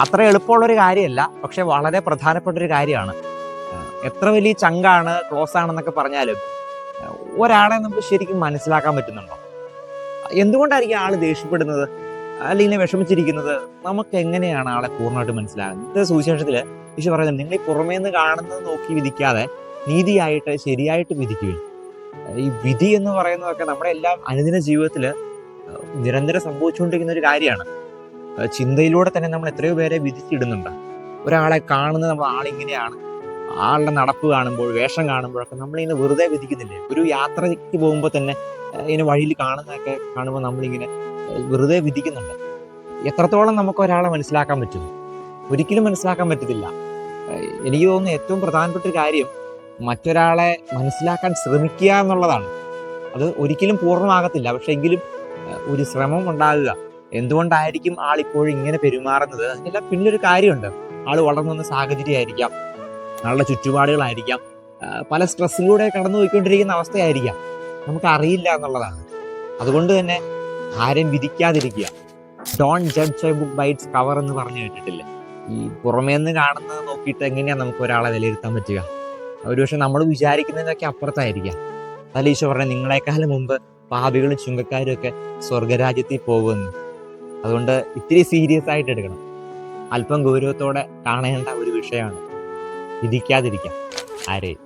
അത്ര എളുപ്പമുള്ളൊരു കാര്യമല്ല, പക്ഷെ വളരെ പ്രധാനപ്പെട്ട ഒരു കാര്യമാണ്. എത്ര വലിയ ചങ്കാണ്, ക്ലോസ് ആണെന്നൊക്കെ പറഞ്ഞാലും ഒരാളെ നമുക്ക് ശരിക്കും മനസ്സിലാക്കാൻ പറ്റുന്നുണ്ടോ? എന്തുകൊണ്ടായിരിക്കും ആള് ദേഷ്യപ്പെടുന്നത് അല്ലെങ്കിൽ വിഷമിച്ചിരിക്കുന്നത്? നമുക്ക് എങ്ങനെയാണ് ആളെ പൂർണ്ണമായിട്ട് മനസ്സിലാകുന്നത്? ഇത് സുവിശേഷത്തില് ഈശോ പറയുന്നത്, നിങ്ങൾ ഈ പുറമേന്ന് കാണുന്നത് നോക്കി വിധിക്കാതെ നീതിയായിട്ട് ശരിയായിട്ട് വിധിക്കുകയും. ഈ വിധി എന്ന് പറയുന്നതൊക്കെ നമ്മുടെ എല്ലാം അനുദിന ജീവിതത്തില് നിരന്തരം സംഭവിച്ചുകൊണ്ടിരിക്കുന്ന ഒരു കാര്യമാണ്. ചിന്തയിലൂടെ തന്നെ നമ്മൾ എത്രയോ പേരെ വിധിച്ചിടുന്നുണ്ട്. ഒരാളെ കാണുന്നത് നമ്മൾ ആളിങ്ങനെയാണ്, ആളുടെ നടപ്പ് കാണുമ്പോൾ, വേഷം കാണുമ്പോഴൊക്കെ നമ്മളിങ്ങനെ വെറുതെ വിധിക്കുന്നില്ലേ? ഒരു യാത്രയ്ക്ക് പോകുമ്പോൾ തന്നെ ഇങ്ങനെ വഴിയിൽ കാണുന്നതൊക്കെ കാണുമ്പോൾ നമ്മളിങ്ങനെ വെറുതെ വിധിക്കുന്നുണ്ട്. എത്രത്തോളം നമുക്ക് ഒരാളെ മനസ്സിലാക്കാൻ പറ്റും? ഒരിക്കലും മനസ്സിലാക്കാൻ പറ്റത്തില്ല. എനിക്ക് തോന്നുന്നു ഏറ്റവും പ്രധാനപ്പെട്ട ഒരു കാര്യം മറ്റൊരാളെ മനസ്സിലാക്കാൻ ശ്രമിക്കുക എന്നുള്ളതാണ്. അത് ഒരിക്കലും പൂർണ്ണമാകത്തില്ല, പക്ഷെ എങ്കിലും ഒരു ശ്രമം ഉണ്ടാകുക. എന്തുകൊണ്ടായിരിക്കും ആളിപ്പോഴും ഇങ്ങനെ പെരുമാറുന്നത്? അതിനെല്ലാം പിന്നിലൊരു കാര്യമുണ്ട്. ആള് വളർന്നു വന്ന സാഹചര്യമായിരിക്കാം, ആളുടെ ചുറ്റുപാടുകളായിരിക്കാം, പല സ്ട്രെസ്സിലൂടെ കടന്നു പോയിക്കൊണ്ടിരിക്കുന്ന അവസ്ഥയായിരിക്കാം. നമുക്ക് അറിയില്ല എന്നുള്ളതാണ്. അതുകൊണ്ട് തന്നെ ആരെയും വിധിക്കാതിരിക്കുക. Don't judge a book by its cover എന്ന് പറഞ്ഞു കേട്ടിട്ടില്ലേ? ഈ പുറമേന്ന് കാണുന്നത് നോക്കിയിട്ട് എങ്ങനെയാണ് നമുക്ക് ഒരാളെ വിലയിരുത്താൻ പറ്റുക? ഒരുപക്ഷെ നമ്മൾ വിചാരിക്കുന്നതിനൊക്കെ അപ്പുറത്തായിരിക്കാം. അതല്ല ഈശോ പറഞ്ഞ, നിങ്ങളെക്കാളും മുമ്പ് പാപികളും ചുങ്കക്കാരും ഒക്കെ സ്വർഗരാജ്യത്തിൽ പോകുമെന്ന്. അതുകൊണ്ട് ഇത്തിരി സീരിയസ് ആയിട്ട് എടുക്കണം. അല്പം ഗൗരവത്തോടെ കാണേണ്ട ഒരു വിഷയമാണ്. വിധിക്കാതിരിക്കാം ആരെയും.